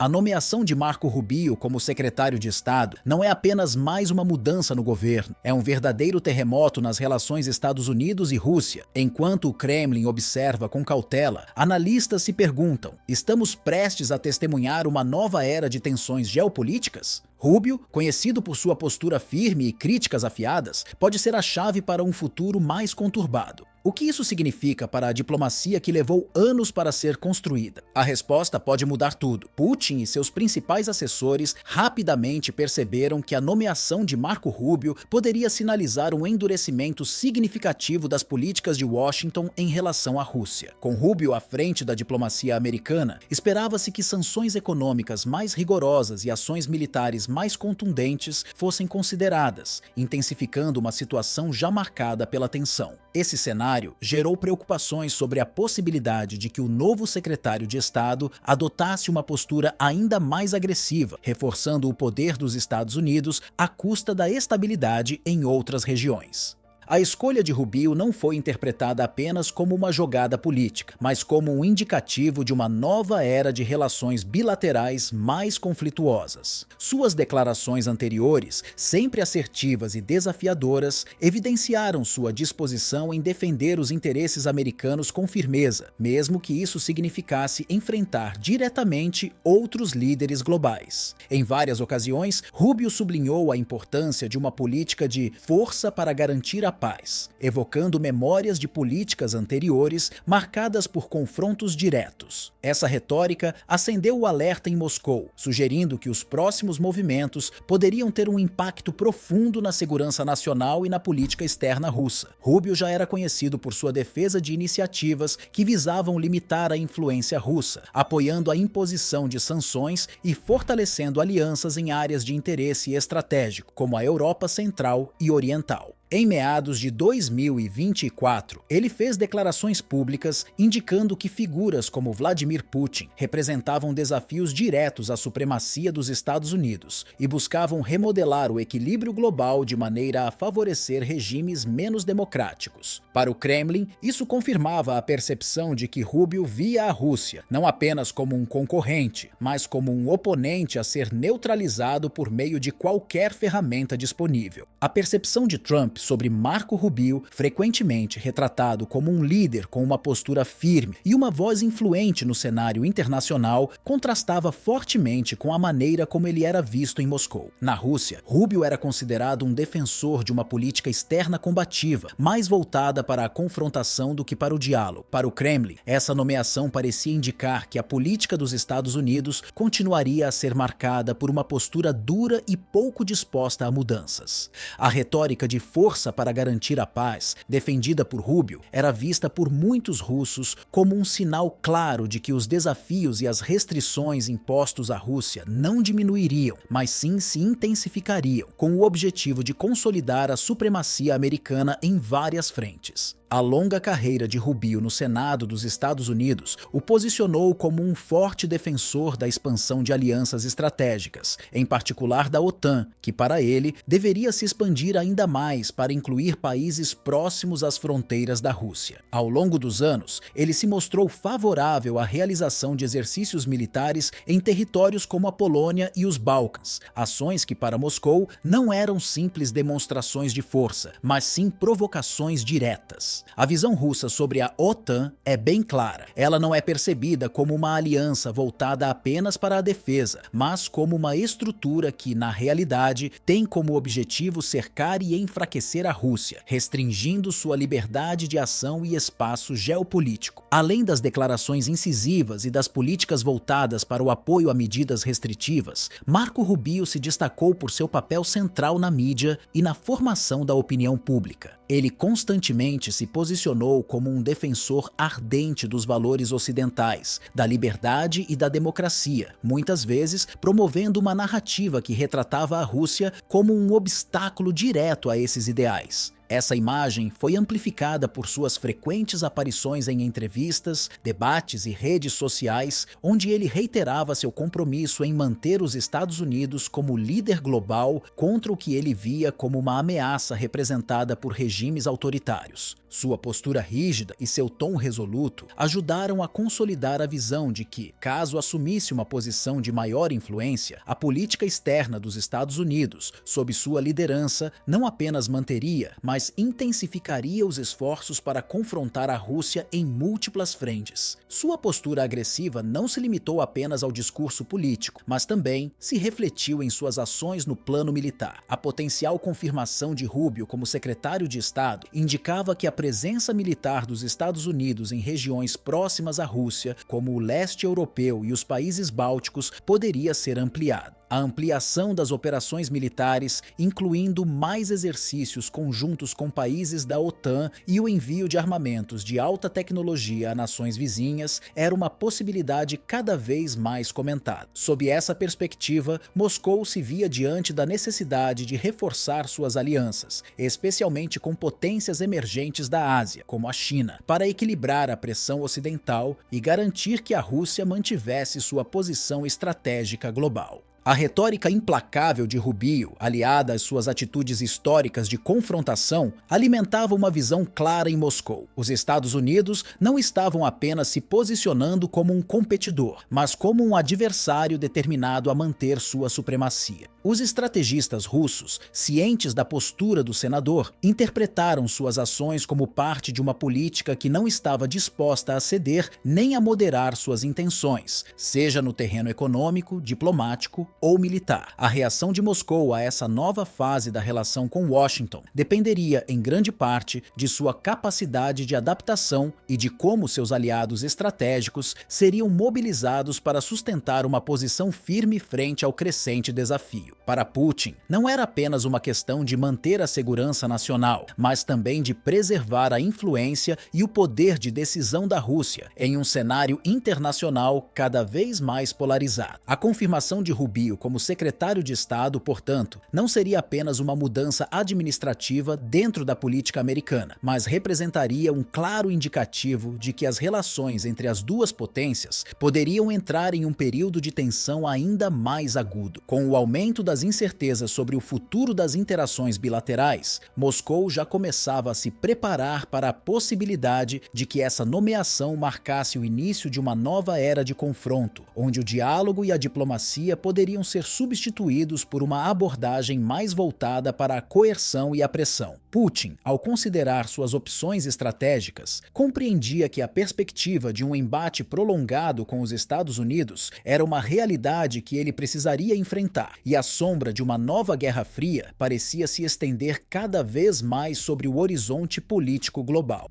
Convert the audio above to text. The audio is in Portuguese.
A nomeação de Marco Rubio como secretário de Estado não é apenas mais uma mudança no governo, é um verdadeiro terremoto nas relações Estados Unidos e Rússia. Enquanto o Kremlin observa com cautela, analistas se perguntam: estamos prestes a testemunhar uma nova era de tensões geopolíticas? Rubio, conhecido por sua postura firme e críticas afiadas, pode ser a chave para um futuro mais conturbado. O que isso significa para a diplomacia que levou anos para ser construída? A resposta pode mudar tudo. Putin e seus principais assessores rapidamente perceberam que a nomeação de Marco Rubio poderia sinalizar um endurecimento significativo das políticas de Washington em relação à Rússia. Com Rubio à frente da diplomacia americana, esperava-se que sanções econômicas mais rigorosas e ações militares mais contundentes fossem consideradas, intensificando uma situação já marcada pela tensão. Esse cenário gerou preocupações sobre a possibilidade de que o novo secretário de Estado adotasse uma postura ainda mais agressiva, reforçando o poder dos Estados Unidos à custa da estabilidade em outras regiões. A escolha de Rubio não foi interpretada apenas como uma jogada política, mas como um indicativo de uma nova era de relações bilaterais mais conflituosas. Suas declarações anteriores, sempre assertivas e desafiadoras, evidenciaram sua disposição em defender os interesses americanos com firmeza, mesmo que isso significasse enfrentar diretamente outros líderes globais. Em várias ocasiões, Rubio sublinhou a importância de uma política de força para garantir a paz, evocando memórias de políticas anteriores marcadas por confrontos diretos. Essa retórica acendeu o alerta em Moscou, sugerindo que os próximos movimentos poderiam ter um impacto profundo na segurança nacional e na política externa russa. Rubio já era conhecido por sua defesa de iniciativas que visavam limitar a influência russa, apoiando a imposição de sanções e fortalecendo alianças em áreas de interesse estratégico, como a Europa Central e Oriental. Em meados de 2024, ele fez declarações públicas indicando que figuras como Vladimir Putin representavam desafios diretos à supremacia dos Estados Unidos e buscavam remodelar o equilíbrio global de maneira a favorecer regimes menos democráticos. Para o Kremlin, isso confirmava a percepção de que Rubio via a Rússia não apenas como um concorrente, mas como um oponente a ser neutralizado por meio de qualquer ferramenta disponível. A percepção de Trump sobre Marco Rubio, frequentemente retratado como um líder com uma postura firme e uma voz influente no cenário internacional, contrastava fortemente com a maneira como ele era visto em Moscou. Na Rússia, Rubio era considerado um defensor de uma política externa combativa, mais voltada para a confrontação do que para o diálogo. Para o Kremlin, essa nomeação parecia indicar que a política dos Estados Unidos continuaria a ser marcada por uma postura dura e pouco disposta a mudanças. A retórica de força para garantir a paz, defendida por Rubio, era vista por muitos russos como um sinal claro de que os desafios e as restrições impostos à Rússia não diminuiriam, mas sim se intensificariam, com o objetivo de consolidar a supremacia americana em várias frentes. A longa carreira de Rubio no Senado dos Estados Unidos o posicionou como um forte defensor da expansão de alianças estratégicas, em particular da OTAN, que para ele deveria se expandir ainda mais para incluir países próximos às fronteiras da Rússia. Ao longo dos anos, ele se mostrou favorável à realização de exercícios militares em territórios como a Polônia e os Balcãs, ações que para Moscou não eram simples demonstrações de força, mas sim provocações diretas. A visão russa sobre a OTAN é bem clara. Ela não é percebida como uma aliança voltada apenas para a defesa, mas como uma estrutura que, na realidade, tem como objetivo cercar e enfraquecer a Rússia, restringindo sua liberdade de ação e espaço geopolítico. Além das declarações incisivas e das políticas voltadas para o apoio a medidas restritivas, Marco Rubio se destacou por seu papel central na mídia e na formação da opinião pública. Ele constantemente se posicionou como um defensor ardente dos valores ocidentais, da liberdade e da democracia, muitas vezes promovendo uma narrativa que retratava a Rússia como um obstáculo direto a esses ideais. Essa imagem foi amplificada por suas frequentes aparições em entrevistas, debates e redes sociais, onde ele reiterava seu compromisso em manter os Estados Unidos como líder global contra o que ele via como uma ameaça representada por regimes autoritários. Sua postura rígida e seu tom resoluto ajudaram a consolidar a visão de que, caso assumisse uma posição de maior influência, a política externa dos Estados Unidos, sob sua liderança, não apenas manteria, mas intensificaria os esforços para confrontar a Rússia em múltiplas frentes. Sua postura agressiva não se limitou apenas ao discurso político, mas também se refletiu em suas ações no plano militar. A potencial confirmação de Rubio como secretário de Estado indicava que a presença militar dos Estados Unidos em regiões próximas à Rússia, como o leste europeu e os países bálticos, poderia ser ampliada. A ampliação das operações militares, incluindo mais exercícios conjuntos com países da OTAN e o envio de armamentos de alta tecnologia a nações vizinhas, era uma possibilidade cada vez mais comentada. Sob essa perspectiva, Moscou se via diante da necessidade de reforçar suas alianças, especialmente com potências emergentes da Ásia, como a China, para equilibrar a pressão ocidental e garantir que a Rússia mantivesse sua posição estratégica global. A retórica implacável de Rubio, aliada às suas atitudes históricas de confrontação, alimentava uma visão clara em Moscou. Os Estados Unidos não estavam apenas se posicionando como um competidor, mas como um adversário determinado a manter sua supremacia. Os estrategistas russos, cientes da postura do senador, interpretaram suas ações como parte de uma política que não estava disposta a ceder nem a moderar suas intenções, seja no terreno econômico, diplomático ou militar. A reação de Moscou a essa nova fase da relação com Washington dependeria, em grande parte, de sua capacidade de adaptação e de como seus aliados estratégicos seriam mobilizados para sustentar uma posição firme frente ao crescente desafio. Para Putin, não era apenas uma questão de manter a segurança nacional, mas também de preservar a influência e o poder de decisão da Rússia em um cenário internacional cada vez mais polarizado. A confirmação de Rubio como secretário de Estado, portanto, não seria apenas uma mudança administrativa dentro da política americana, mas representaria um claro indicativo de que as relações entre as duas potências poderiam entrar em um período de tensão ainda mais agudo. Com o aumento das incertezas sobre o futuro das interações bilaterais, Moscou já começava a se preparar para a possibilidade de que essa nomeação marcasse o início de uma nova era de confronto, onde o diálogo e a diplomacia poderiam ser substituídos por uma abordagem mais voltada para a coerção e a pressão. Putin, ao considerar suas opções estratégicas, compreendia que a perspectiva de um embate prolongado com os Estados Unidos era uma realidade que ele precisaria enfrentar, e a sombra de uma nova Guerra Fria parecia se estender cada vez mais sobre o horizonte político global.